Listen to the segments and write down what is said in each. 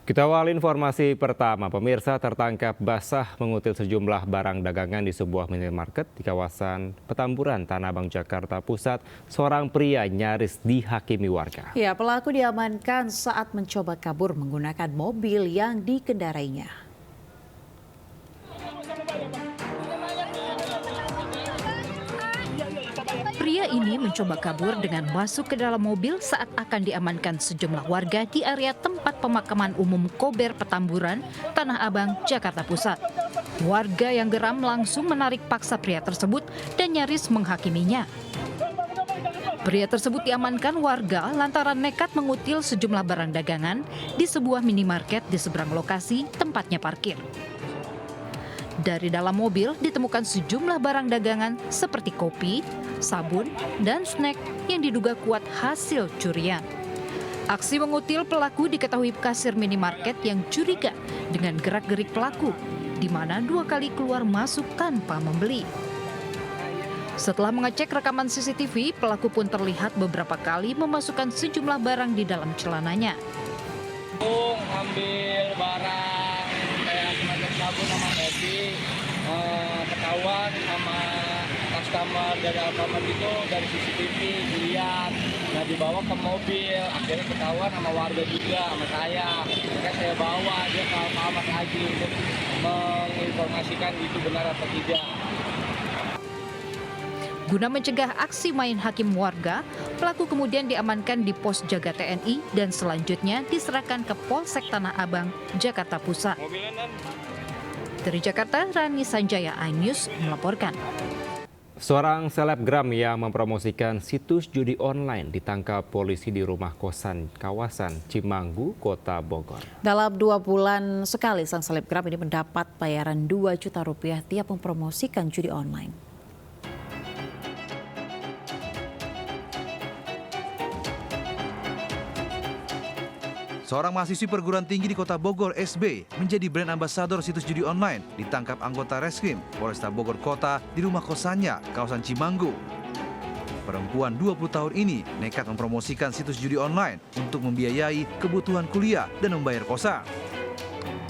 Kita awali informasi pertama. Pemirsa tertangkap basah mengutil sejumlah barang dagangan di sebuah minimarket di kawasan Petamburan, Tanah Abang, Jakarta Pusat. Seorang pria nyaris dihakimi warga. Ya, pelaku diamankan saat mencoba kabur menggunakan mobil yang dikendarainya. Pria ini mencoba kabur dengan masuk ke dalam mobil saat akan diamankan sejumlah warga di area tempat pemakaman umum Kober Petamburan, Tanah Abang, Jakarta Pusat. Warga yang geram langsung menarik paksa pria tersebut dan nyaris menghakiminya. Pria tersebut diamankan warga lantaran nekat mengutil sejumlah barang dagangan di sebuah minimarket di seberang lokasi tempatnya parkir. Dari dalam mobil ditemukan sejumlah barang dagangan seperti kopi, sabun, dan snack yang diduga kuat hasil curian. Aksi mengutil pelaku diketahui kasir minimarket yang curiga dengan gerak-gerik pelaku, di mana 2 kali keluar masuk tanpa membeli. Setelah mengecek rekaman CCTV, pelaku pun terlihat beberapa kali memasukkan sejumlah barang di dalam celananya. Ambil barang kayak semacam sabun sama kopi, ketahuan sama customer dari Alfamart itu dari CCTV dilihat, nah dibawa ke mobil, akhirnya ketahuan sama warga juga, sama saya. Makanya saya bawa dia ke Alfamart lagi untuk menginformasikan itu benar atau tidak. Guna mencegah aksi main hakim warga, pelaku kemudian diamankan di pos jaga TNI dan selanjutnya diserahkan ke Polsek Tanah Abang, Jakarta Pusat. Dari Jakarta, Rani Sanjaya, iNews melaporkan. Seorang selebgram yang mempromosikan situs judi online ditangkap polisi di rumah kosan kawasan Cimanggu, Kota Bogor. Dalam 2 bulan sekali, sang selebgram ini mendapat bayaran 2 juta rupiah tiap mempromosikan judi online. Seorang mahasiswi perguruan tinggi di Kota Bogor, SB, menjadi brand ambasador situs judi online, ditangkap anggota Reskrim Polresta Bogor Kota di rumah kosannya, kawasan Cimanggu. Perempuan 20 tahun ini nekat mempromosikan situs judi online untuk membiayai kebutuhan kuliah dan membayar kosan.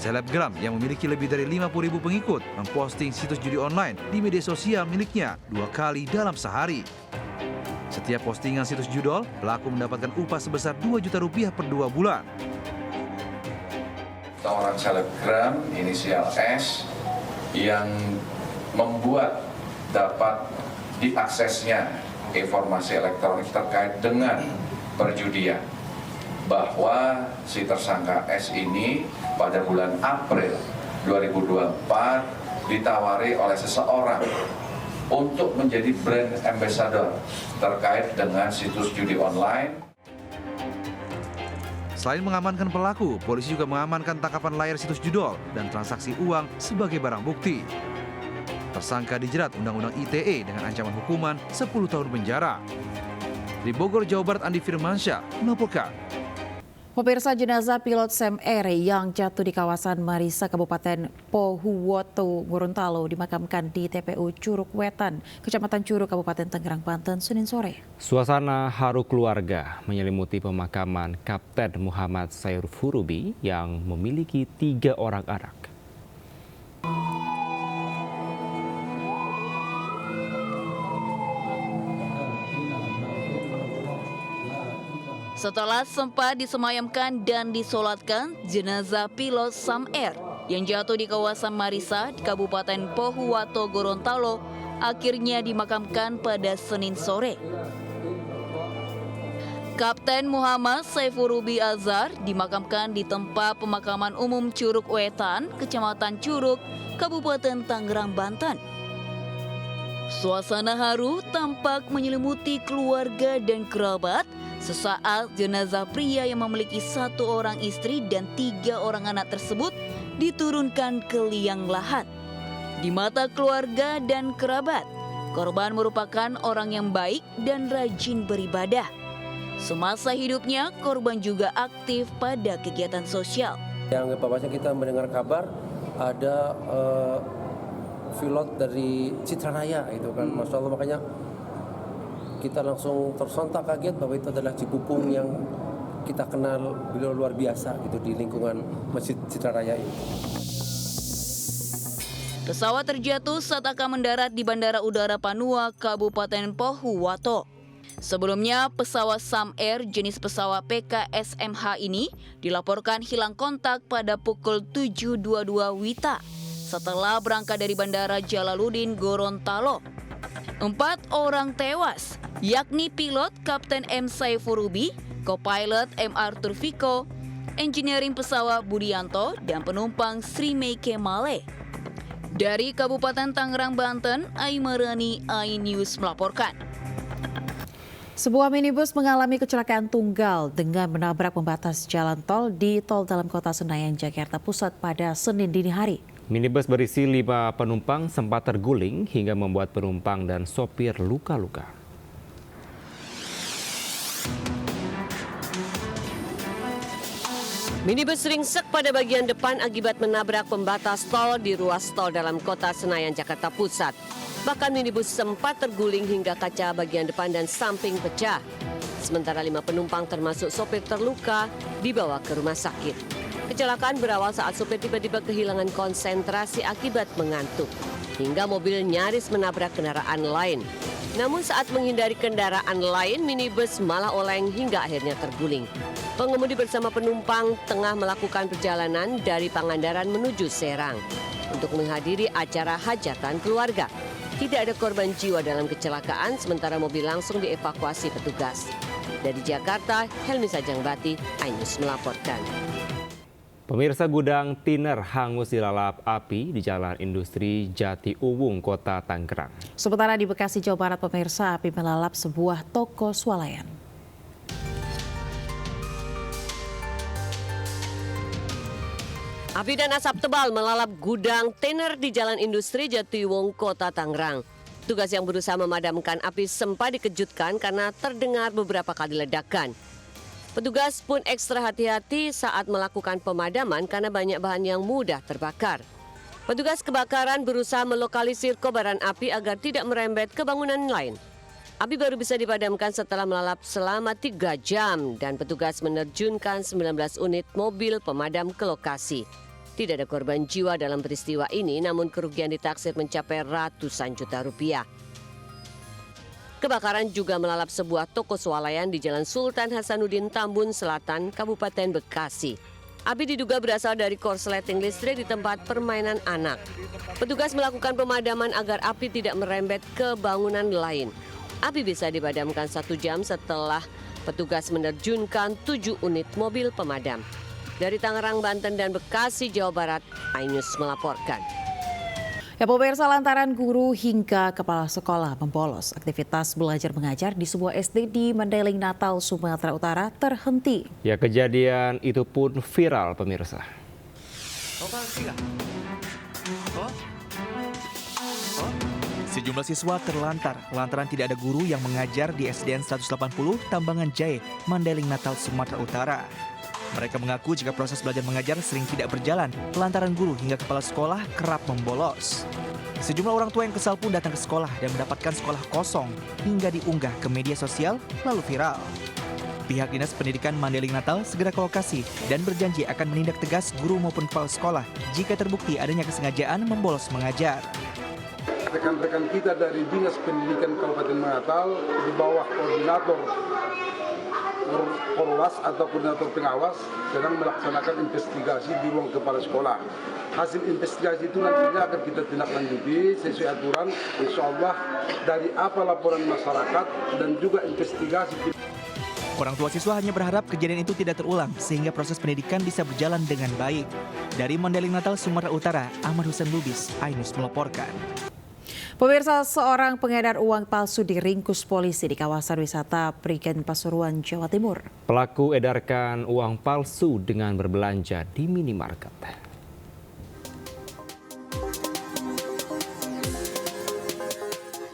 Selebgram yang memiliki lebih dari 50.000 pengikut memposting situs judi online di media sosial miliknya 2 kali dalam sehari. Setiap postingan situs judol, pelaku mendapatkan upah sebesar 2 juta rupiah per 2 bulan. Seorang selebgram inisial S yang membuat dapat diaksesnya informasi elektronik terkait dengan perjudian, bahwa si tersangka S ini pada bulan April 2024 ditawari oleh seseorang untuk menjadi brand ambassador terkait dengan situs judi online. Selain mengamankan pelaku, polisi juga mengamankan tangkapan layar situs judol dan transaksi uang sebagai barang bukti. Tersangka dijerat Undang-Undang ITE dengan ancaman hukuman 10 tahun penjara. Di Bogor, Jawa Barat, Andi Firmansyah melaporkan. Pemirsa, jenazah pilot Sam Air yang jatuh di kawasan Marisa, Kabupaten Pohuwato, Gorontalo dimakamkan di TPU Curug Wetan, Kecamatan Curug, Kabupaten Tangerang, Banten, Senin sore. Suasana haru keluarga menyelimuti pemakaman Kapten Muhammad Saiful Furubi yang memiliki 3 orang anak. Setelah sempat disemayamkan dan disolatkan, jenazah pilot Sam Air yang jatuh di kawasan Marisa di Kabupaten Pohuwato, Gorontalo akhirnya dimakamkan pada Senin sore. Kapten Muhammad Saiful Rubi Azhar dimakamkan di tempat pemakaman umum Curug Wetan, Kecamatan Curug, Kabupaten Tangerang, Banten. Suasana haru tampak menyelimuti keluarga dan kerabat sesaat jenazah pria yang memiliki 1 orang istri dan 3 orang anak tersebut diturunkan ke liang lahat. Di mata keluarga dan kerabat, korban merupakan orang yang baik dan rajin beribadah. Semasa hidupnya, korban juga aktif pada kegiatan sosial. Yang bapaknya kita mendengar kabar ada pilot dari Citranaya itu kan, Masya Allah, makanya kita langsung tersontak kaget bahwa itu adalah Cipupung yang kita kenal beliau luar biasa gitu di lingkungan Masjid Citra Raya ini. Pesawat terjatuh saat akan mendarat di Bandara Udara Panua, Kabupaten Pohuwato. Sebelumnya, pesawat Sam Air jenis pesawat PKSMH ini dilaporkan hilang kontak pada pukul 7.22 WITA setelah berangkat dari Bandara Jalaluddin Gorontalo. 4 orang tewas, yakni pilot Kapten M. Saifurubi, co-pilot M. Arthur Viko, engineering pesawat Budianto, dan penumpang Sri Meike Male. Dari Kabupaten Tangerang, Banten, Aimarani, iNews melaporkan. Sebuah minibus mengalami kecelakaan tunggal dengan menabrak pembatas jalan tol di tol dalam kota Senayan, Jakarta Pusat pada Senin dini hari. Minibus berisi 5 penumpang sempat terguling hingga membuat penumpang dan sopir luka-luka. Minibus ringsek pada bagian depan akibat menabrak pembatas tol di ruas tol dalam kota Senayan, Jakarta Pusat. Bahkan minibus sempat terguling hingga kaca bagian depan dan samping pecah. Sementara 5 penumpang termasuk sopir terluka dibawa ke rumah sakit. Kecelakaan berawal saat sopir tiba-tiba kehilangan konsentrasi akibat mengantuk. Hingga mobil nyaris menabrak kendaraan lain. Namun saat menghindari kendaraan lain, minibus malah oleng hingga akhirnya terguling. Pengemudi bersama penumpang tengah melakukan perjalanan dari Pangandaran menuju Serang untuk menghadiri acara hajatan keluarga. Tidak ada korban jiwa dalam kecelakaan, sementara mobil langsung dievakuasi petugas. Dari Jakarta, Helmi Sajangbati, iNews melaporkan. Pemirsa, gudang tiner hangus dilalap api di Jalan Industri Jati Uwung, Kota Tangerang. Sementara di Bekasi, Jawa Barat, pemirsa, api melalap sebuah toko swalayan. Api dan asap tebal melalap gudang tiner di Jalan Industri Jatiwung, Kota Tangerang. Tugas yang berusaha memadamkan api sempat dikejutkan karena terdengar beberapa kali ledakan. Petugas pun ekstra hati-hati saat melakukan pemadaman karena banyak bahan yang mudah terbakar. Petugas kebakaran berusaha melokalisir kobaran api agar tidak merembet ke bangunan lain. Api baru bisa dipadamkan setelah melalap selama 3 jam dan petugas menerjunkan 19 unit mobil pemadam ke lokasi. Tidak ada korban jiwa dalam peristiwa ini, namun kerugian ditaksir mencapai ratusan juta rupiah. Kebakaran juga melalap sebuah toko swalayan di Jalan Sultan Hasanuddin, Tambun Selatan, Kabupaten Bekasi. Api diduga berasal dari korsleting listrik di tempat permainan anak. Petugas melakukan pemadaman agar api tidak merembet ke bangunan lain. Api bisa dipadamkan 1 jam setelah petugas menerjunkan 7 unit mobil pemadam. Dari Tangerang, Banten, dan Bekasi, Jawa Barat, iNews melaporkan. Ya, pemirsa, lantaran guru hingga kepala sekolah membolos, aktivitas belajar mengajar di sebuah SD di Mandailing, Natal, Sumatera Utara terhenti. Ya, kejadian itu pun viral, pemirsa. Sejumlah siswa terlantar lantaran tidak ada guru yang mengajar di SDN 180 Tambangan Jahe, Mandailing, Natal, Sumatera Utara. Mereka mengaku jika proses belajar mengajar sering tidak berjalan lantaran guru hingga kepala sekolah kerap membolos. Sejumlah orang tua yang kesal pun datang ke sekolah dan mendapatkan sekolah kosong hingga diunggah ke media sosial lalu viral. Pihak Dinas Pendidikan Mandailing Natal segera ke lokasi dan berjanji akan menindak tegas guru maupun kepala sekolah jika terbukti adanya kesengajaan membolos mengajar. Rekan-rekan kita dari Dinas Pendidikan Kabupaten Natal di bawah koordinator Korwas atau koordinator pengawas sedang melaksanakan investigasi di ruang kepala sekolah. Hasil investigasi itu nantinya akan kita tindak lanjuti sesuai aturan, insya Allah dari apa laporan masyarakat dan juga investigasi. Orang tua siswa hanya berharap kejadian itu tidak terulang sehingga proses pendidikan bisa berjalan dengan baik. Dari Mandailing Natal, Sumatera Utara, Ahmad Husain Lubis, iNews melaporkan. Pemirsa, seorang pengedar uang palsu diringkus polisi di kawasan wisata Prigen, Pasuruan, Jawa Timur. Pelaku edarkan uang palsu dengan berbelanja di minimarket.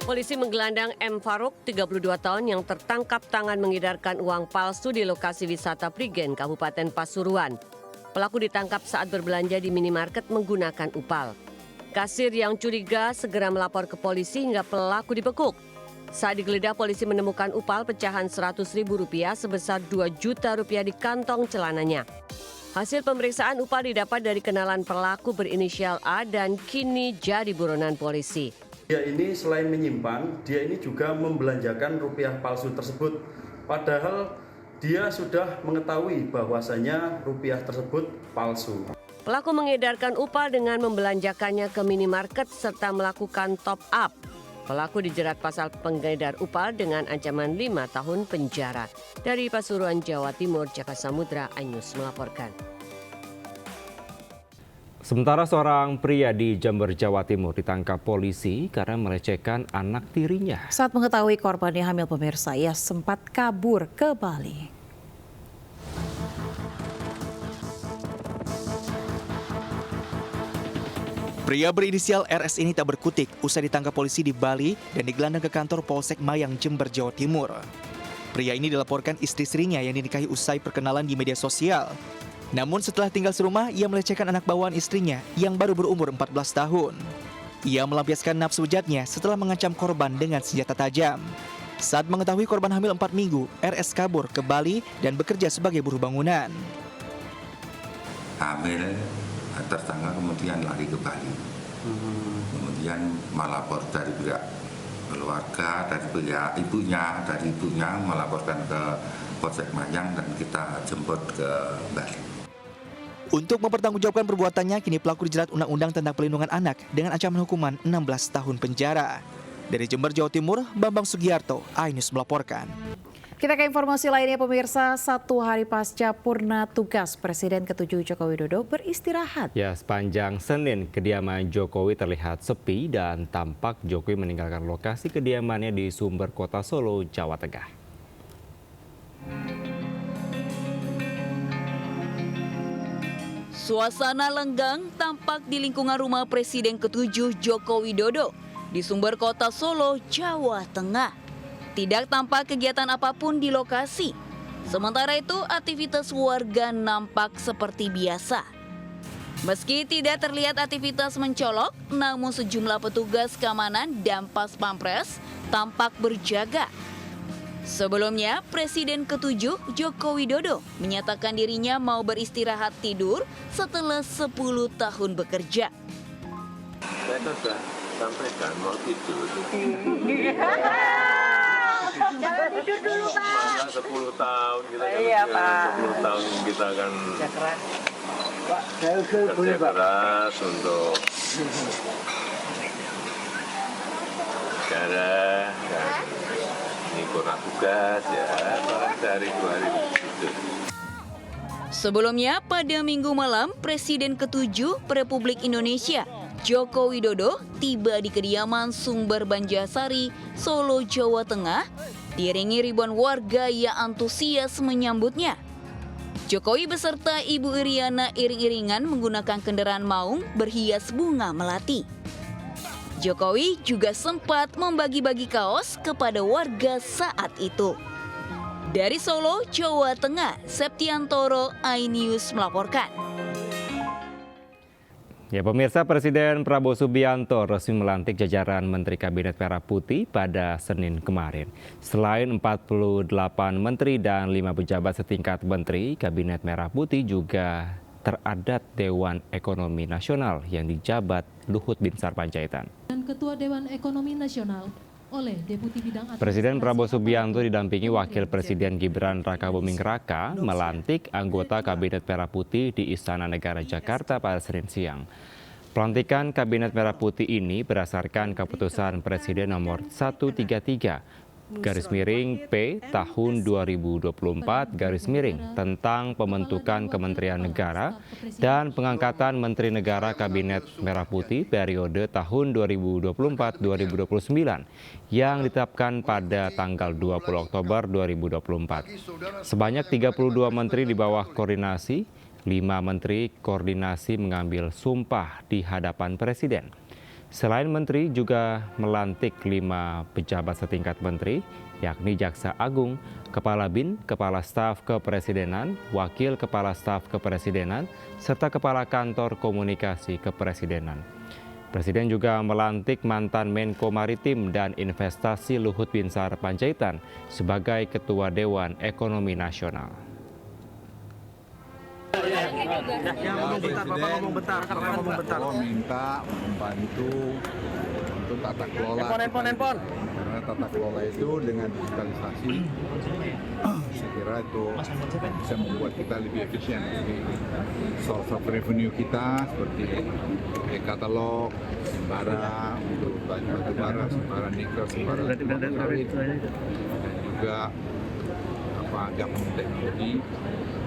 Polisi menggelandang M. Faruk, 32 tahun yang tertangkap tangan mengedarkan uang palsu di lokasi wisata Prigen, Kabupaten Pasuruan. Pelaku ditangkap saat berbelanja di minimarket menggunakan upal. Kasir yang curiga segera melapor ke polisi hingga pelaku dibekuk. Saat digeledah, polisi menemukan upal pecahan Rp100.000 sebesar Rp2 juta di kantong celananya. Hasil pemeriksaan upal didapat dari kenalan pelaku berinisial A dan kini jadi buronan polisi. Dia ini selain menyimpan, dia ini juga membelanjakan rupiah palsu tersebut. Padahal dia sudah mengetahui bahwasanya rupiah tersebut palsu. Pelaku mengedarkan upal dengan membelanjakannya ke minimarket serta melakukan top up. Pelaku dijerat pasal pengedar upal dengan ancaman 5 tahun penjara. Dari Pasuruan, Jawa Timur, Jaka Samudra, iNews melaporkan. Sementara seorang pria di Jember, Jawa Timur ditangkap polisi karena melecehkan anak tirinya. Saat mengetahui korbannya hamil, pemirsa, ia sempat kabur ke Bali. Pria berinisial RS ini tak berkutik usai ditangkap polisi di Bali dan digelandang ke kantor Polsek Mayang, Jember, Jawa Timur. Pria ini dilaporkan istri-istrinya yang dinikahi usai perkenalan di media sosial. Namun setelah tinggal serumah, ia melecehkan anak bawaan istrinya yang baru berumur 14 tahun. Ia melampiaskan nafsu bejatnya setelah mengancam korban dengan senjata tajam. Saat mengetahui korban hamil 4 minggu, RS kabur ke Bali dan bekerja sebagai buruh bangunan. Hamil, tersangka kemudian lari ke Bali. Kemudian melapor dari pihak keluarga, dari pihak ibunya melaporkan ke Polsek Mayang dan kita jemput ke Bali. Untuk mempertanggungjawabkan perbuatannya, kini pelaku dijerat Undang-Undang tentang Pelindungan Anak dengan ancaman hukuman 16 tahun penjara. Dari Jember, Jawa Timur, Bambang Sugiarto, iNews melaporkan. Kita ke informasi lainnya, pemirsa. 1 hari pasca purna tugas, Presiden ke-7 Joko Widodo beristirahat. Ya, sepanjang Senin, kediaman Jokowi terlihat sepi dan tampak Jokowi meninggalkan lokasi kediamannya di Sumber Kota Solo, Jawa Tengah. Suasana lenggang tampak di lingkungan rumah Presiden ke-7 Joko Widodo di Sumber Kota Solo, Jawa Tengah. Tidak tampak kegiatan apapun di lokasi. Sementara itu, aktivitas warga nampak seperti biasa. Meski tidak terlihat aktivitas mencolok, namun sejumlah petugas keamanan dan pas pampres tampak berjaga. Sebelumnya, Presiden ke-7 Joko Widodo menyatakan dirinya mau beristirahat tidur setelah 10 tahun bekerja. Saya sudah sampaikan mau tidur. Jangan tidur dulu, Pak. Masa 10 tahun kita kan Iya, Pak. 10 tahun kita akan kerja keras untuk negara dan ini kurang tugas ya, sehari 2 hari tidur. Sebelumnya, pada Minggu malam, Presiden ke-7 Republik Indonesia Joko Widodo tiba di kediaman Sumber Banjarsari, Solo, Jawa Tengah, diiringi ribuan warga yang antusias menyambutnya. Jokowi beserta Ibu Iriana iring-iringan menggunakan kendaraan maung berhias bunga melati. Jokowi juga sempat membagi-bagi kaos kepada warga saat itu. Dari Solo, Jawa Tengah, Septiantoro, iNews melaporkan. Ya, pemirsa, Presiden Prabowo Subianto resmi melantik jajaran Menteri Kabinet Merah Putih pada Senin kemarin. Selain 48 menteri dan 5 pejabat setingkat menteri, Kabinet Merah Putih juga teradat Dewan Ekonomi Nasional yang dijabat Luhut Binsar Panjaitan. Dan Ketua Dewan Ekonomi Nasional oleh Deputi Bidang Presiden Prabowo Subianto didampingi Wakil Presiden Gibran Rakabuming Raka melantik anggota Kabinet Merah Putih di Istana Negara Jakarta pada Senin siang. Pelantikan Kabinet Merah Putih ini berdasarkan keputusan Presiden nomor 133/P tahun 2024 tentang pembentukan Kementerian Negara dan pengangkatan Menteri Negara Kabinet Merah Putih periode tahun 2024-2029 yang ditetapkan pada tanggal 20 Oktober 2024. Sebanyak 32 menteri di bawah koordinasi, 5 menteri koordinasi mengambil sumpah di hadapan Presiden. Selain menteri juga melantik 5 pejabat setingkat menteri, yakni Jaksa Agung, Kepala BIN, Kepala Staf Kepresidenan, Wakil Kepala Staf Kepresidenan, serta Kepala Kantor Komunikasi Kepresidenan. Presiden juga melantik mantan Menko Maritim dan Investasi Luhut Binsar Panjaitan sebagai Ketua Dewan Ekonomi Nasional. Minta membantu untuk tata kelola. Karena tata kelola itu dengan digitalisasi, saya kira itu bisa membuat kita lebih efisien. Jadi source of revenue kita seperti e-katalog, sembara, untuk batu bara, sembara nikel, sembara sawit, dan juga government teknologi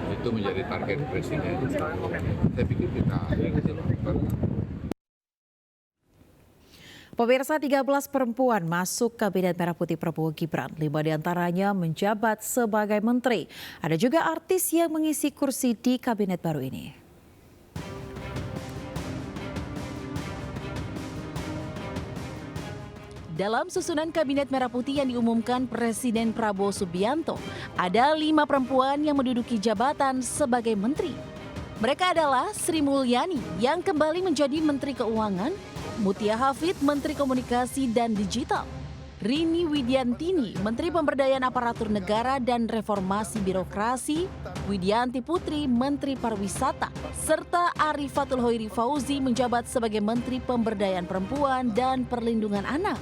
itu menjadi target presiden. Saya pikir kita Pemirsa, 13 perempuan masuk Kabinet Merah Putih Prabowo Gibran. 5 diantaranya menjabat sebagai menteri. Ada juga artis yang mengisi kursi di kabinet baru ini. Dalam susunan Kabinet Merah Putih yang diumumkan Presiden Prabowo Subianto, ada 5 perempuan yang menduduki jabatan sebagai menteri. Mereka adalah Sri Mulyani yang kembali menjadi Menteri Keuangan, Mutia Hafid, Menteri Komunikasi dan Digital, Rini Widiantini, Menteri Pemberdayaan Aparatur Negara dan Reformasi Birokrasi, Widianti Putri, Menteri Pariwisata, serta Arifatul Hoiri Fauzi menjabat sebagai Menteri Pemberdayaan Perempuan dan Perlindungan Anak.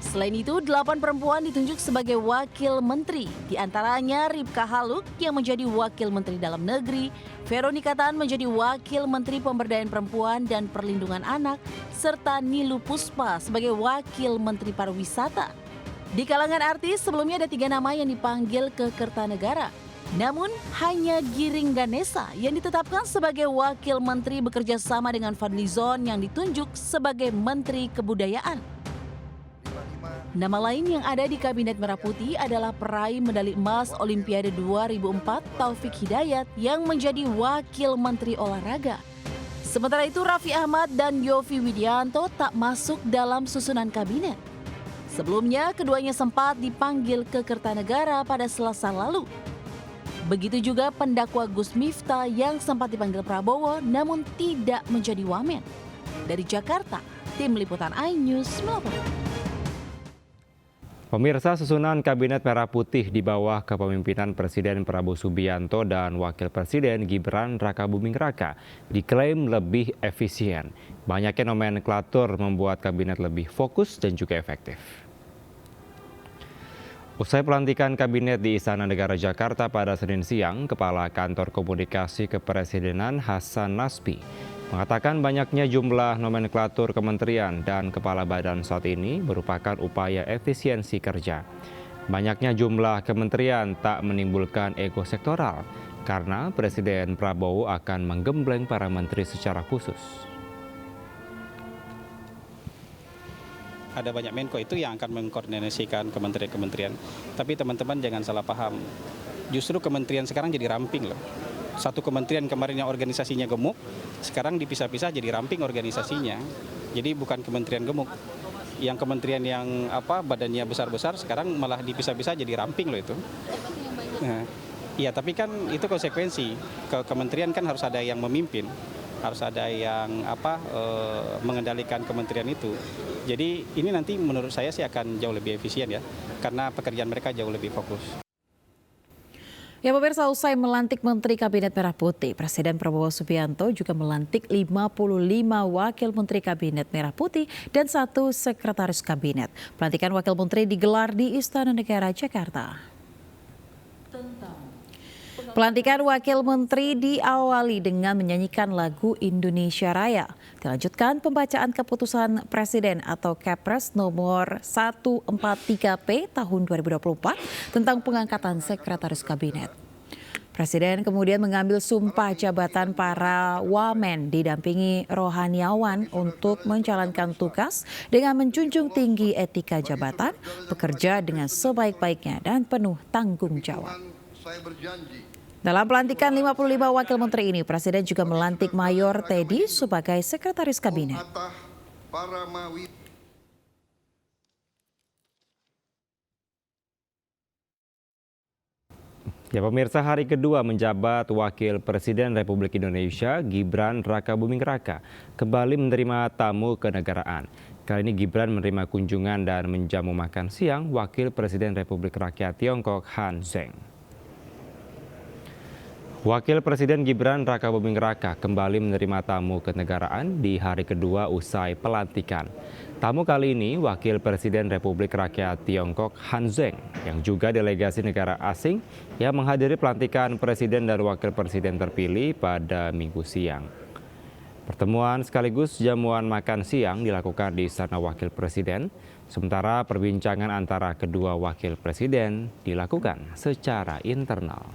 Selain itu, 8 perempuan ditunjuk sebagai wakil menteri, di antaranya Ripka Haluk yang menjadi wakil menteri dalam negeri, Veronica Tan menjadi wakil menteri Pemberdayaan Perempuan dan Perlindungan Anak, serta Nilu Puspa sebagai wakil menteri pariwisata. Di kalangan artis, sebelumnya ada 3 nama yang dipanggil ke Kertanegara. Namun, hanya Giring Ganesa yang ditetapkan sebagai wakil menteri bekerja sama dengan Fadlizon yang ditunjuk sebagai Menteri Kebudayaan. Nama lain yang ada di Kabinet Merah Putih adalah peraih medali emas Olimpiade 2004 Taufik Hidayat yang menjadi Wakil Menteri Olahraga. Sementara itu Raffi Ahmad dan Yovie Widianto tak masuk dalam susunan kabinet. Sebelumnya keduanya sempat dipanggil ke Kertanegara pada Selasa lalu. Begitu juga pendakwa Gus Miftah yang sempat dipanggil Prabowo namun tidak menjadi wamen. Dari Jakarta, Tim Liputan iNews melaporkan. Pemirsa, susunan Kabinet Merah Putih di bawah kepemimpinan Presiden Prabowo Subianto dan Wakil Presiden Gibran Rakabuming Raka diklaim lebih efisien. Banyaknya nomenklatur membuat kabinet lebih fokus dan juga efektif. Usai pelantikan kabinet di Istana Negara Jakarta pada Senin siang, Kepala Kantor Komunikasi Kepresidenan Hasan Nasbi mengatakan banyaknya jumlah nomenklatur kementerian dan kepala badan saat ini merupakan upaya efisiensi kerja. Banyaknya jumlah kementerian tak menimbulkan ego sektoral karena Presiden Prabowo akan menggembleng para menteri secara khusus. Ada banyak Menko itu yang akan mengkoordinasikan kementerian-kementerian. Tapi teman-teman jangan salah paham. Justru kementerian sekarang jadi ramping loh. Satu kementerian kemarin yang organisasinya gemuk, sekarang dipisah-pisah jadi ramping organisasinya. Jadi bukan kementerian gemuk. Yang kementerian yang badannya besar-besar sekarang malah dipisah-pisah jadi ramping loh itu. Nah, iya, tapi kan itu konsekuensi. Kementerian kan harus ada yang memimpin, harus ada yang mengendalikan kementerian itu. Jadi ini nanti menurut saya sih akan jauh lebih efisien ya, karena pekerjaan mereka jauh lebih fokus. Ya pemirsa, usai melantik Menteri Kabinet Merah Putih, Presiden Prabowo Subianto juga melantik 55 Wakil Menteri Kabinet Merah Putih dan 1 Sekretaris Kabinet. Pelantikan Wakil Menteri digelar di Istana Negara Jakarta. Pelantikan Wakil Menteri diawali dengan menyanyikan lagu Indonesia Raya. Dilanjutkan pembacaan keputusan Presiden atau Kepres nomor 143P tahun 2024 tentang pengangkatan Sekretaris Kabinet. Presiden kemudian mengambil sumpah jabatan para wamen didampingi rohaniawan untuk menjalankan tugas dengan menjunjung tinggi etika jabatan, bekerja dengan sebaik-baiknya dan penuh tanggung jawab. Dalam pelantikan 55 wakil menteri ini, Presiden juga melantik Mayor Teddy sebagai Sekretaris Kabinet. Ya, pemirsa, hari kedua menjabat Wakil Presiden Republik Indonesia Gibran Rakabuming Raka kembali menerima tamu kenegaraan. Kali ini Gibran menerima kunjungan dan menjamu makan siang Wakil Presiden Republik Rakyat Tiongkok Han Zheng. Wakil Presiden Gibran Rakabuming Raka kembali menerima tamu kenegaraan di hari kedua usai pelantikan. Tamu kali ini Wakil Presiden Republik Rakyat Tiongkok Han Zheng yang juga delegasi negara asing yang menghadiri pelantikan Presiden dan Wakil Presiden terpilih pada Minggu siang. Pertemuan sekaligus jamuan makan siang dilakukan di Istana Wakil Presiden, sementara perbincangan antara kedua Wakil Presiden dilakukan secara internal.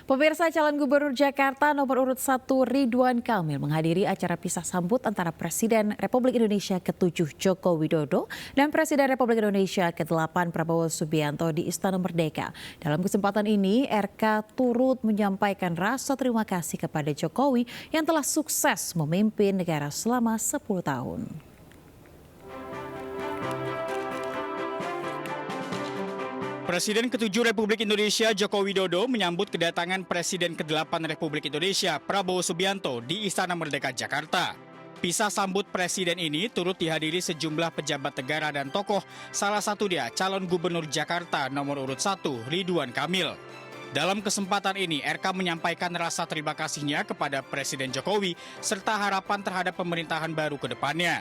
Pemirsa, calon Gubernur Jakarta nomor urut 1 Ridwan Kamil menghadiri acara pisah sambut antara Presiden Republik Indonesia ke-7 Joko Widodo dan Presiden Republik Indonesia ke-8 Prabowo Subianto di Istana Merdeka. Dalam kesempatan ini, RK turut menyampaikan rasa terima kasih kepada Jokowi yang telah sukses memimpin negara selama 10 tahun. Presiden ke-7 Republik Indonesia Joko Widodo menyambut kedatangan Presiden ke-8 Republik Indonesia Prabowo Subianto di Istana Merdeka Jakarta. Pisah sambut Presiden ini turut dihadiri sejumlah pejabat negara dan tokoh, salah satu dia calon Gubernur Jakarta nomor urut 1 Ridwan Kamil. Dalam kesempatan ini, RK menyampaikan rasa terima kasihnya kepada Presiden Jokowi serta harapan terhadap pemerintahan baru ke depannya.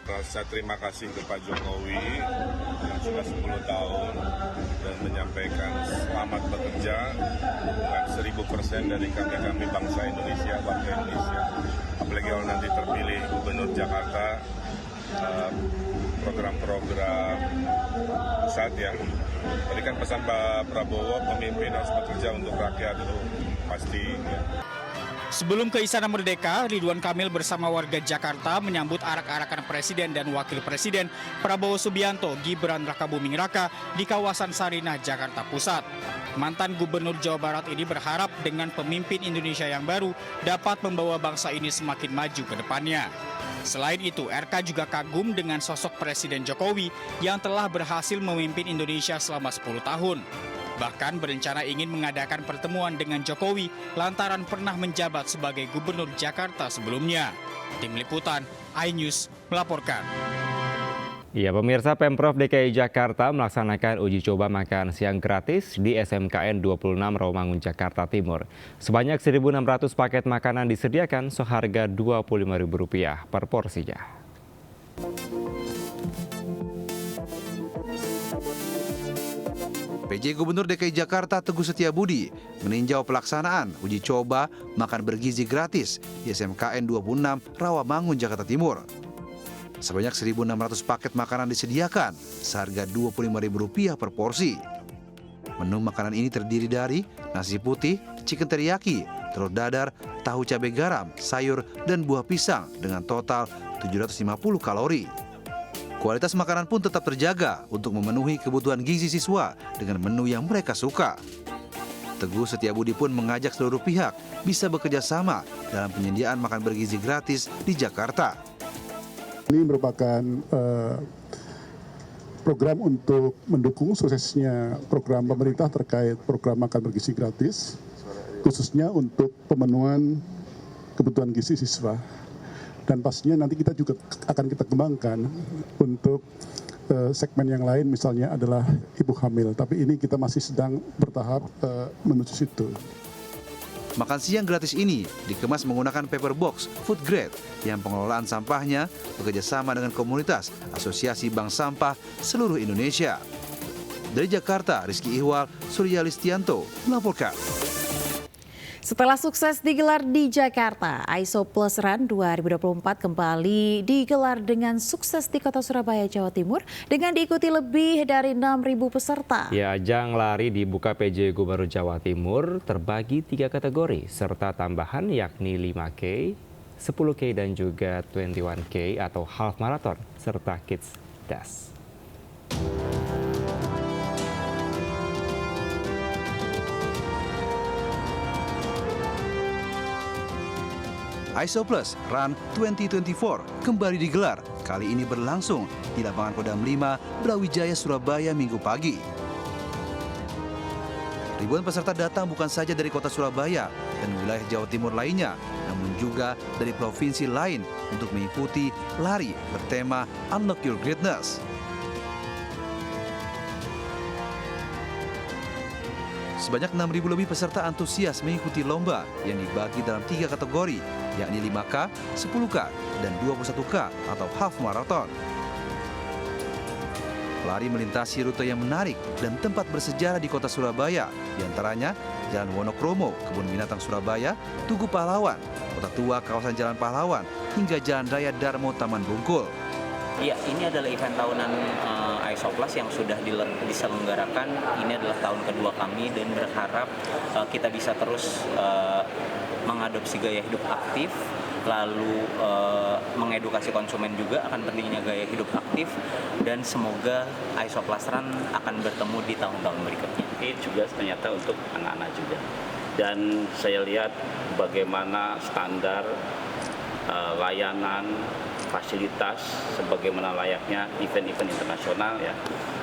Rasa terima kasih ke Pak Jokowi yang sudah 10 tahun dan menyampaikan selamat bekerja dengan 1000% dari kami bangsa Indonesia, warga Indonesia. Apalagi kalau nanti terpilih Gubernur Jakarta, program-program pusat ya. Tadi kan pesan Pak Prabowo, pemimpin harus bekerja untuk rakyat, itu pasti ya. Sebelum ke Istana Merdeka, Ridwan Kamil bersama warga Jakarta menyambut arak-arakan Presiden dan Wakil Presiden Prabowo Subianto Gibran Rakabuming Raka di kawasan Sarinah, Jakarta Pusat. Mantan Gubernur Jawa Barat ini berharap dengan pemimpin Indonesia yang baru dapat membawa bangsa ini semakin maju ke depannya. Selain itu, RK juga kagum dengan sosok Presiden Jokowi yang telah berhasil memimpin Indonesia selama 10 tahun. Bahkan berencana ingin mengadakan pertemuan dengan Jokowi lantaran pernah menjabat sebagai Gubernur Jakarta sebelumnya. Tim Liputan, iNews melaporkan. Ya, pemirsa, Pemprov DKI Jakarta melaksanakan uji coba makan siang gratis di SMKN 26 Rawamangun, Jakarta Timur. Sebanyak 1.600 paket makanan disediakan seharga Rp25.000 per porsinya. PJ Gubernur DKI Jakarta Teguh Setiabudi meninjau pelaksanaan uji coba makan bergizi gratis di SMKN 26 Rawamangun, Jakarta Timur. Sebanyak 1.600 paket makanan disediakan seharga Rp25.000 per porsi. Menu makanan ini terdiri dari nasi putih, chicken teriyaki, telur dadar, tahu cabai garam, sayur, dan buah pisang dengan total 750 kalori. Kualitas makanan pun tetap terjaga untuk memenuhi kebutuhan gizi siswa dengan menu yang mereka suka. Teguh Setiabudi pun mengajak seluruh pihak bisa bekerja sama dalam penyediaan makan bergizi gratis di Jakarta. Ini merupakan program untuk mendukung suksesnya program pemerintah terkait program makan bergizi gratis, khususnya untuk pemenuhan kebutuhan gizi siswa. Dan pastinya nanti kita juga akan kita kembangkan untuk segmen yang lain, misalnya adalah ibu hamil. Tapi ini kita masih sedang bertahap menuju situ. Makan siang gratis ini dikemas menggunakan paper box food grade yang pengelolaan sampahnya bekerja sama dengan komunitas Asosiasi Bank Sampah seluruh Indonesia. Dari Jakarta, Rizky Ihwal, Surya Listianto melaporkan. Setelah sukses digelar di Jakarta, ISO Plus Run 2024 kembali digelar dengan sukses di Kota Surabaya, Jawa Timur dengan diikuti lebih dari 6.000 peserta. Ya, ajang lari dibuka PJ Gubernur Jawa Timur terbagi 3 kategori serta tambahan yakni 5K, 10K dan juga 21K atau half marathon serta kids dash. ISOPLUS Run 2024 kembali digelar. Kali ini berlangsung di lapangan Kodam 5, Brawijaya, Surabaya Minggu pagi. Ribuan peserta datang bukan saja dari kota Surabaya dan wilayah Jawa Timur lainnya, namun juga dari provinsi lain untuk mengikuti lari bertema Unlock Your Greatness. Sebanyak 6.000 lebih peserta antusias mengikuti lomba yang dibagi dalam 3 kategori, yakni 5K, 10K, dan 21K atau half marathon. Lari melintasi rute yang menarik dan tempat bersejarah di kota Surabaya, diantaranya Jalan Wonokromo, Kebun Binatang Surabaya, Tugu Pahlawan, Kota Tua Kawasan Jalan Pahlawan, hingga Jalan Raya Darmo Taman Bungkul. Ya, ini adalah event tahunan ISOPLUS yang sudah diselenggarakan. Ini adalah tahun kedua kami dan berharap kita bisa terus mengadopsi gaya hidup aktif, lalu mengedukasi konsumen juga akan pentingnya gaya hidup aktif, dan semoga ISOPLUS Run akan bertemu di tahun-tahun berikutnya. Ini juga ternyata untuk anak-anak juga. Dan saya lihat bagaimana standar layanan, fasilitas sebagaimana layaknya event-event internasional ya.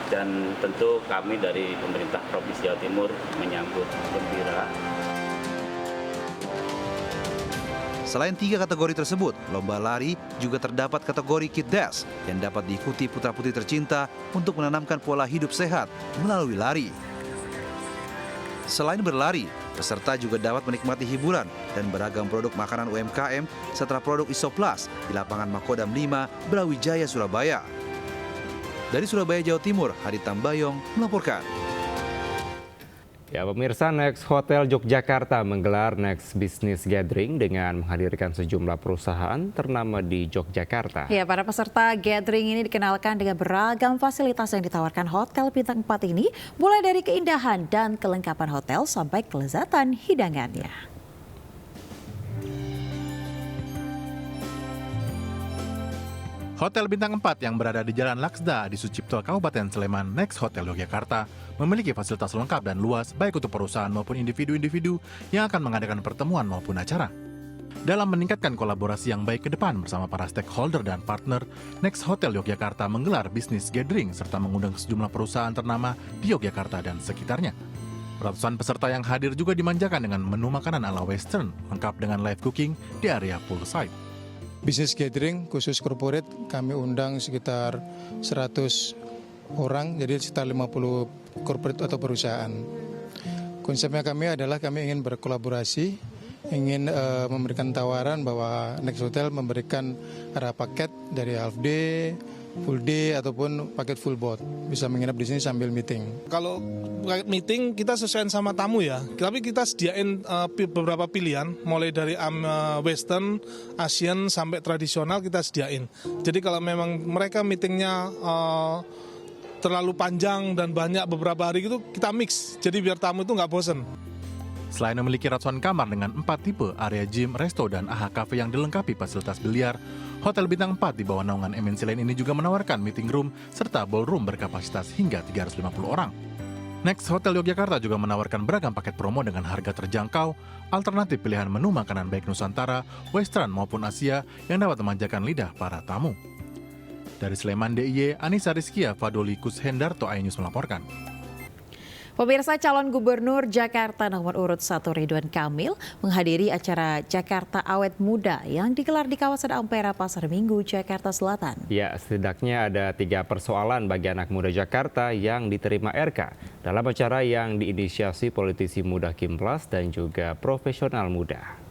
Dan tentu kami dari pemerintah Provinsi Jawa Timur menyambut gembira. Selain 3 kategori tersebut, lomba lari juga terdapat kategori Kid Dash yang dapat diikuti putra-putri tercinta untuk menanamkan pola hidup sehat melalui lari. Selain berlari, peserta juga dapat menikmati hiburan dan beragam produk makanan UMKM serta produk ISOPLUS di lapangan Makodam 5, Brawijaya, Surabaya. Dari Surabaya, Jawa Timur, Hadi Tambayong melaporkan. Ya, pemirsa, Next Hotel Yogyakarta menggelar Next Business Gathering dengan menghadirkan sejumlah perusahaan ternama di Yogyakarta. Ya, para peserta gathering ini dikenalkan dengan beragam fasilitas yang ditawarkan Hotel Bintang 4 ini, mulai dari keindahan dan kelengkapan hotel sampai kelezatan hidangannya. Hotel Bintang 4 yang berada di Jalan Laksda di Sucipto, Kabupaten Sleman, Next Hotel Yogyakarta, memiliki fasilitas lengkap dan luas baik untuk perusahaan maupun individu-individu yang akan mengadakan pertemuan maupun acara. Dalam meningkatkan kolaborasi yang baik ke depan bersama para stakeholder dan partner, Next Hotel Yogyakarta menggelar bisnis gathering serta mengundang sejumlah perusahaan ternama di Yogyakarta dan sekitarnya. Ratusan peserta yang hadir juga dimanjakan dengan menu makanan ala Western, lengkap dengan live cooking di area poolside. Bisnis gathering khusus corporate kami undang sekitar 100 orang, jadi sekitar 50 corporate atau perusahaan. Konsepnya kami adalah kami ingin berkolaborasi, ingin memberikan tawaran bahwa Next Hotel memberikan ada paket dari half day, full day ataupun paket full boat, bisa menginap di sini sambil meeting. Kalau paket meeting kita sesuaikan sama tamu ya, tapi kita sediain beberapa pilihan, mulai dari Western, Asian sampai tradisional kita sediain. Jadi kalau memang mereka meetingnya terlalu panjang dan banyak beberapa hari itu kita mix, jadi biar tamu itu nggak bosen. Selain memiliki ratusan kamar dengan 4 tipe, area gym, resto, dan AHA Cafe yang dilengkapi fasilitas biliar, Hotel Bintang 4 di bawah naungan MNC lain ini juga menawarkan meeting room serta ballroom berkapasitas hingga 350 orang. Next Hotel Yogyakarta juga menawarkan beragam paket promo dengan harga terjangkau, alternatif pilihan menu makanan baik Nusantara, Western maupun Asia yang dapat memanjakan lidah para tamu. Dari Sleman DIY, Anissa Rizkia, Fadoli Kushendarto, iNews melaporkan. Pemirsa, calon gubernur Jakarta nomor urut 1 Ridwan Kamil menghadiri acara Jakarta Awet Muda yang digelar di kawasan Ampera, Pasar Minggu, Jakarta Selatan. Ya, setidaknya ada 3 persoalan bagi anak muda Jakarta yang diterima RK dalam acara yang diinisiasi politisi muda Kim Plas dan juga profesional muda.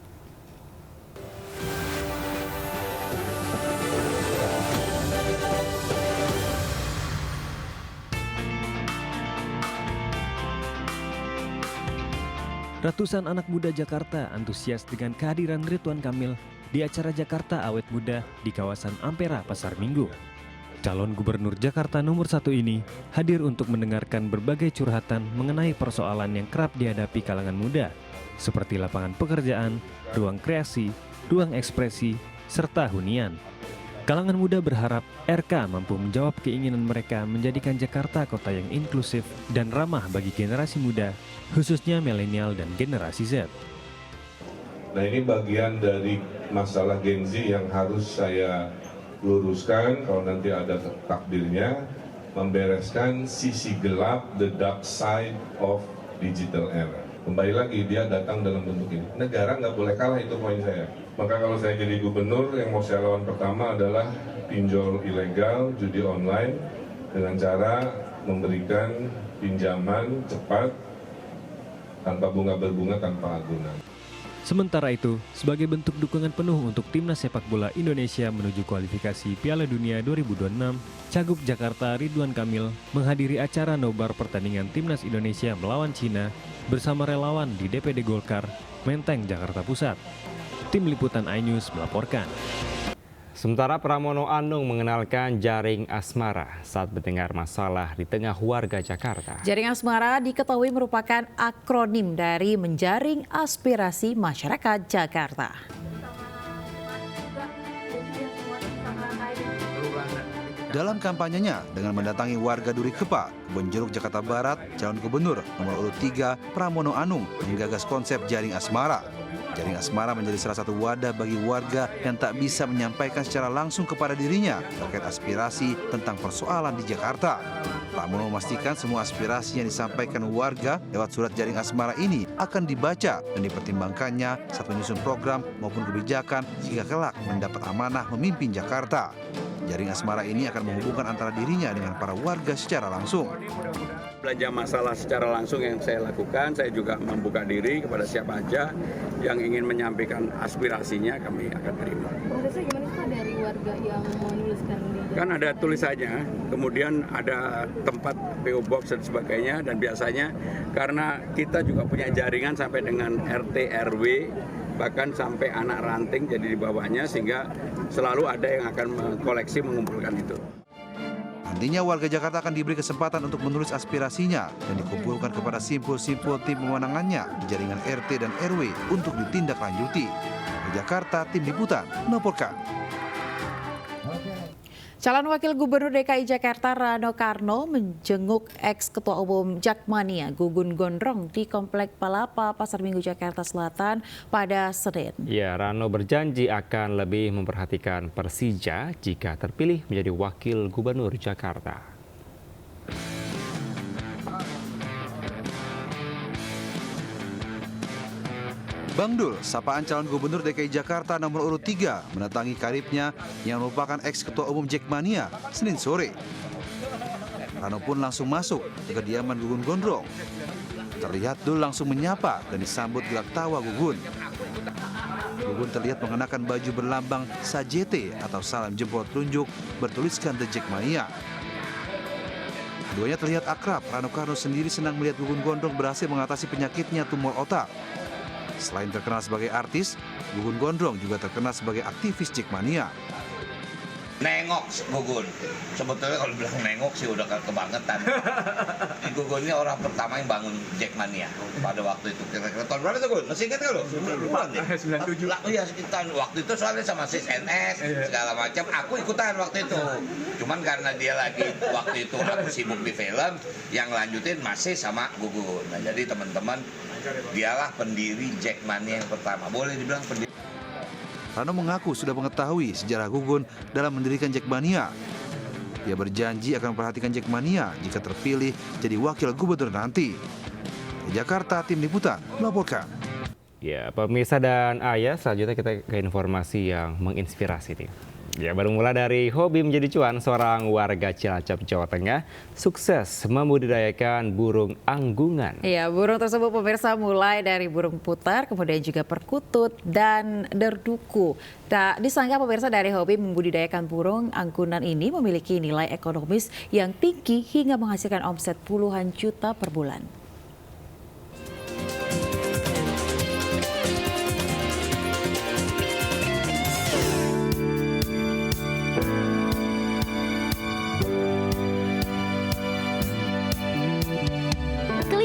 Ratusan anak muda Jakarta antusias dengan kehadiran Ridwan Kamil di acara Jakarta Awet Muda di kawasan Ampera, Pasar Minggu. Calon gubernur Jakarta nomor 1 ini hadir untuk mendengarkan berbagai curhatan mengenai persoalan yang kerap dihadapi kalangan muda, seperti lapangan pekerjaan, ruang kreasi, ruang ekspresi, serta hunian. Kalangan muda berharap RK mampu menjawab keinginan mereka menjadikan Jakarta kota yang inklusif dan ramah bagi generasi muda, khususnya milenial dan generasi Z. Nah ini bagian dari masalah Gen Z yang harus saya luruskan kalau nanti ada takdirnya, membereskan sisi gelap, the dark side of digital era. Kembali lagi dia datang dalam bentuk ini. Negara nggak boleh kalah, itu poin saya. Maka kalau saya jadi gubernur, yang mau saya lawan pertama adalah pinjol ilegal, judi online, dengan cara memberikan pinjaman cepat, tanpa bunga berbunga, tanpa agunan. Sementara itu, sebagai bentuk dukungan penuh untuk timnas sepak bola Indonesia menuju kualifikasi Piala Dunia 2026, Cagup Jakarta Ridwan Kamil menghadiri acara nobar pertandingan timnas Indonesia melawan Cina bersama relawan di DPD Golkar, Menteng, Jakarta Pusat. Tim Liputan iNews melaporkan. Sementara Pramono Anung mengenalkan jaring asmara saat mendengar masalah di tengah warga Jakarta. Jaring asmara diketahui merupakan akronim dari menjaring aspirasi masyarakat Jakarta. Dalam kampanyenya dengan mendatangi warga Duri Kepa, Kebon Jeruk, Jakarta Barat, calon gubernur nomor urut 3 Pramono Anung menggagas konsep jaring asmara. Jaring asmara menjadi salah satu wadah bagi warga yang tak bisa menyampaikan secara langsung kepada dirinya terkait aspirasi tentang persoalan di Jakarta. Pramono memastikan semua aspirasi yang disampaikan warga lewat surat jaring asmara ini akan dibaca dan dipertimbangkannya saat menyusun program maupun kebijakan sehingga kelak mendapat amanah memimpin Jakarta. Jaring asmara ini akan menghubungkan antara dirinya dengan para warga secara langsung. Belanja masalah secara langsung yang saya lakukan, saya juga membuka diri kepada siapa aja yang ingin menyampaikan aspirasinya, kami akan terima. Prosesnya gimana sih dari warga yang menuliskan ini? Kan ada tulisannya, kemudian ada tempat PO Box dan sebagainya, dan biasanya karena kita juga punya jaringan sampai dengan RT RW, bahkan sampai anak ranting jadi di bawahnya, sehingga selalu ada yang akan mengkoleksi, mengumpulkan itu. Nantinya warga Jakarta akan diberi kesempatan untuk menulis aspirasinya dan dikumpulkan kepada simpul-simpul tim pemenangannya di jaringan RT dan RW untuk ditindaklanjuti. Di Jakarta, Tim Liputan melaporkan. Calon Wakil Gubernur DKI Jakarta Rano Karno menjenguk ex-Ketua Umum Jakmania Gugun Gondrong di Komplek Palapa, Pasar Minggu, Jakarta Selatan pada Senin. Ya, Rano berjanji akan lebih memperhatikan Persija jika terpilih menjadi Wakil Gubernur Jakarta. Bang Dul, sapaan calon gubernur DKI Jakarta nomor urut 3 mendatangi karibnya yang merupakan ex-ketua umum Jakmania Senin sore. Rano pun langsung masuk ke kediaman Gugun Gondrong. Terlihat Dul langsung menyapa dan disambut gelak tawa Gugun. Gugun terlihat mengenakan baju berlambang sajete atau salam jempol telunjuk bertuliskan The Jakmania. Keduanya terlihat akrab. Rano Karno sendiri senang melihat Gugun Gondrong berhasil mengatasi penyakitnya tumor otak. Selain terkenal sebagai artis, Gugun Gondrong juga terkenal sebagai aktivis Jakmania. Nengok Gugun, sebetulnya kalau bilang nengok sih udah kebangetan. Gugun ini orang pertama yang bangun Jakmania pada waktu itu. Kira-kira tahun berapa tuh Gun? Masih ingat nggak lo? 97. Iya sekitar waktu itu soalnya sama CNS segala macam. Aku ikutan waktu itu. Cuman karena dia lagi waktu itu aku sibuk di film, yang lanjutin masih sama Gugun. Nah jadi teman-teman, dialah pendiri Jakmania yang pertama. Boleh dibilang pendiri. Rano mengaku sudah mengetahui sejarah Gugun dalam mendirikan Jakmania. Dia berjanji akan memperhatikan Jakmania jika terpilih jadi wakil gubernur nanti. Di Jakarta, Tim Liputan melaporkan. Ya, pemirsa dan ayah, selanjutnya kita ke informasi yang menginspirasi nih. Ya, baru mulai dari hobi menjadi cuan, seorang warga Cilacap, Jawa Tengah sukses membudidayakan burung anggungan. Ya, burung tersebut pemirsa mulai dari burung putar, kemudian juga perkutut dan derduku. Tak disangka pemirsa dari hobi membudidayakan burung anggunan ini memiliki nilai ekonomis yang tinggi hingga menghasilkan omset puluhan juta per bulan.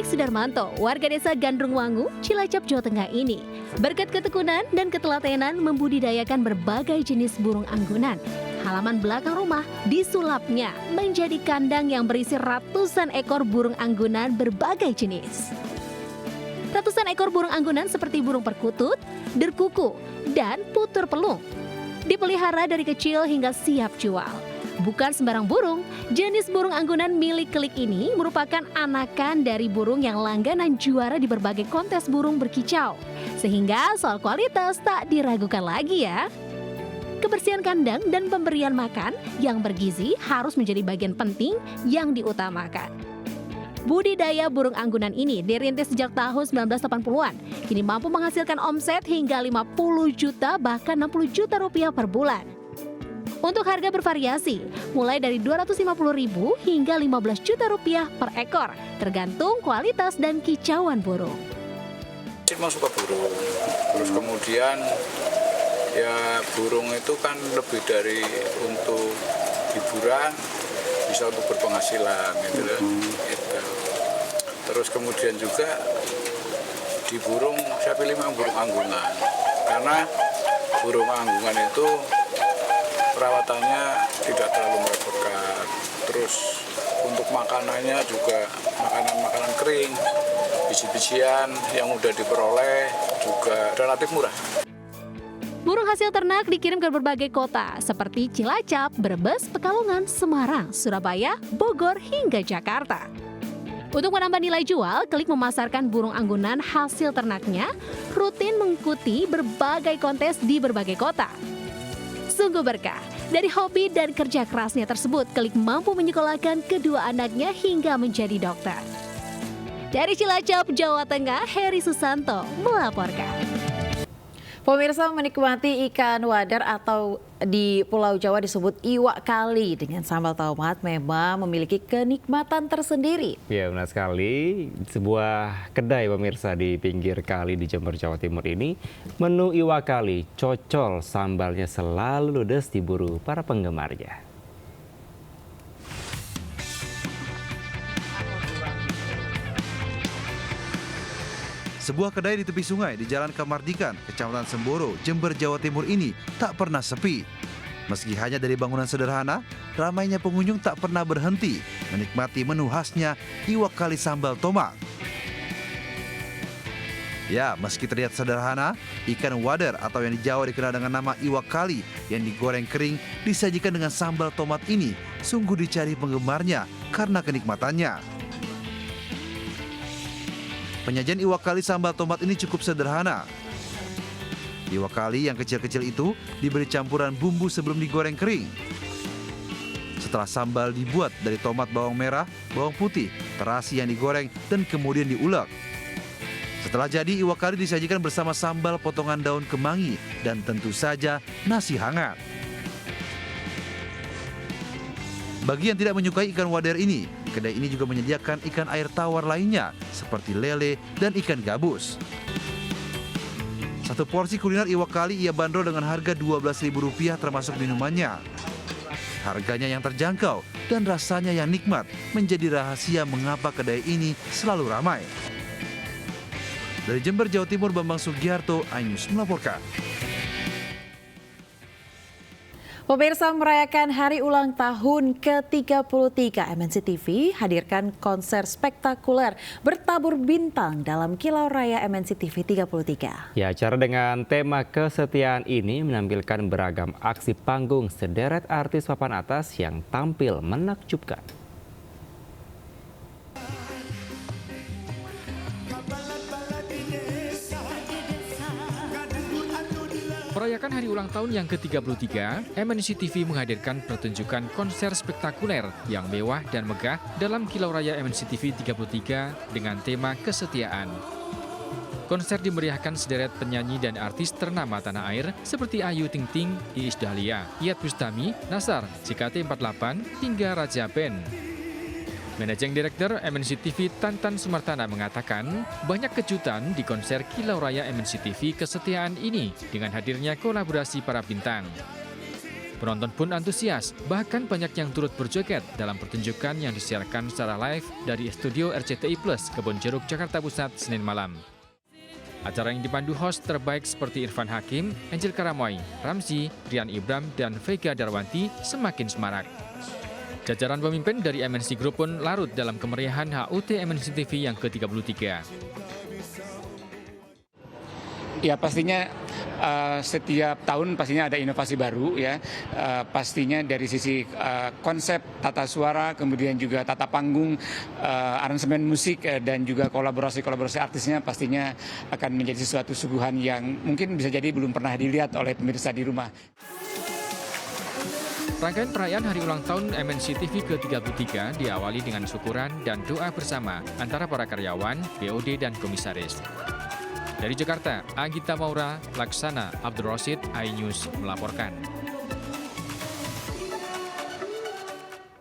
Sudarmanto, warga desa Gandrungwangu, Cilacap, Jawa Tengah ini berkat ketekunan dan ketelatenan membudidayakan berbagai jenis burung anggunan. Halaman belakang rumah disulapnya menjadi kandang yang berisi ratusan ekor burung anggunan berbagai jenis. Ratusan ekor burung anggunan seperti burung perkutut, derkuku, dan putur pelung dipelihara dari kecil hingga siap jual. Bukan sembarang burung, jenis burung anggunan milik Klik ini merupakan anakan dari burung yang langganan juara di berbagai kontes burung berkicau. Sehingga soal kualitas tak diragukan lagi ya. Kebersihan kandang dan pemberian makan yang bergizi harus menjadi bagian penting yang diutamakan. Budidaya burung anggunan ini dirintis sejak tahun 1980-an. Kini mampu menghasilkan omset hingga 50 juta bahkan 60 juta rupiah per bulan. Untuk harga bervariasi, mulai dari 250.000 hingga 15 juta rupiah per ekor, tergantung kualitas dan kicauan burung. Saya suka burung, terus kemudian ya burung itu kan lebih dari untuk hiburan, bisa untuk berpenghasilan gitu loh. Gitu. Terus kemudian juga di burung saya pilih memang burung anggungan, karena burung anggungan itu perawatannya tidak terlalu merepotkan. Terus untuk makanannya juga makanan kering, biji-bijian yang mudah diperoleh juga relatif murah. Burung hasil ternak dikirim ke berbagai kota seperti Cilacap, Brebes, Pekalongan, Semarang, Surabaya, Bogor, hingga Jakarta. Untuk menambah nilai jual, Klik memasarkan burung anggunan hasil ternaknya rutin mengikuti berbagai kontes di berbagai kota. Sungguh berkah, dari hobi dan kerja kerasnya tersebut, Klik mampu menyekolahkan kedua anaknya hingga menjadi dokter. Dari Cilacap, Jawa Tengah, Heri Susanto melaporkan. Pemirsa, menikmati ikan wadar atau di Pulau Jawa disebut iwak kali dengan sambal tomat memang memiliki kenikmatan tersendiri. Ya, benar sekali. Sebuah kedai pemirsa di pinggir kali di Jember, Jawa Timur ini, menu iwak kali cocol sambalnya selalu ludes diburu para penggemarnya. Sebuah kedai di tepi sungai di Jalan Kamardikan, Kecamatan Semboro, Jember, Jawa Timur ini tak pernah sepi. Meski hanya dari bangunan sederhana, ramainya pengunjung tak pernah berhenti menikmati menu khasnya iwak kali sambal tomat. Ya, meski terlihat sederhana, ikan wadar atau yang di Jawa dikenal dengan nama iwak kali yang digoreng kering disajikan dengan sambal tomat ini sungguh dicari penggemarnya karena kenikmatannya. Penyajian iwak kali sambal tomat ini cukup sederhana. Iwak kali yang kecil-kecil itu diberi campuran bumbu sebelum digoreng kering. Setelah sambal dibuat dari tomat, bawang merah, bawang putih, terasi yang digoreng dan kemudian diulek. Setelah jadi, iwak kali disajikan bersama sambal potongan daun kemangi dan tentu saja nasi hangat. Bagi yang tidak menyukai ikan wadar ini, kedai ini juga menyediakan ikan air tawar lainnya seperti lele dan ikan gabus. Satu porsi kuliner iwak kali ia bandrol dengan harga Rp12.000 termasuk minumannya. Harganya yang terjangkau dan rasanya yang nikmat menjadi rahasia mengapa kedai ini selalu ramai. Dari Jember, Jawa Timur, Bambang Sugiharto, iNews melaporkan. Pemirsa, merayakan hari ulang tahun ke-33 MNC TV hadirkan konser spektakuler bertabur bintang dalam Kilau Raya MNC TV 33. Ya, acara dengan tema kesetiaan ini menampilkan beragam aksi panggung sederet artis papan atas yang tampil menakjubkan. Merayakan hari ulang tahun yang ke-33, MNC TV menghadirkan pertunjukan konser spektakuler yang mewah dan megah dalam Kilau Raya MNC TV 33 dengan tema kesetiaan. Konser dimeriahkan sederet penyanyi dan artis ternama tanah air seperti Ayu Ting Ting, Iis Dahlia, Iyeth Bustami, Nassar, JKT48, hingga Raja Band. Managing Director MNC TV Tantan Sumartana mengatakan banyak kejutan di konser Kilau Raya MNC TV kesetiaan ini dengan hadirnya kolaborasi para bintang. Penonton pun antusias, bahkan banyak yang turut berjoget dalam pertunjukan yang disiarkan secara live dari studio RCTI Plus Kebonjeruk, Jakarta Pusat, Senin malam. Acara yang dipandu host terbaik seperti Irfan Hakim, Angel Karamoy, Ramzi, Rian Ibram, dan Vega Darwanti semakin semarak. Jajaran pemimpin dari MNC Group pun larut dalam kemeriahan HUT MNC TV yang ke-33. Ya pastinya setiap tahun pastinya ada inovasi baru ya. Pastinya dari sisi konsep tata suara, kemudian juga tata panggung, aransemen musik dan juga kolaborasi artisnya pastinya akan menjadi sesuatu suguhan yang mungkin bisa jadi belum pernah dilihat oleh pemirsa di rumah. Rangkaian perayaan hari ulang tahun MNC TV ke-33 diawali dengan syukuran dan doa bersama antara para karyawan, BOD, dan komisaris. Dari Jakarta, Agita Maura, Laksana Abdul Rosid, iNews melaporkan.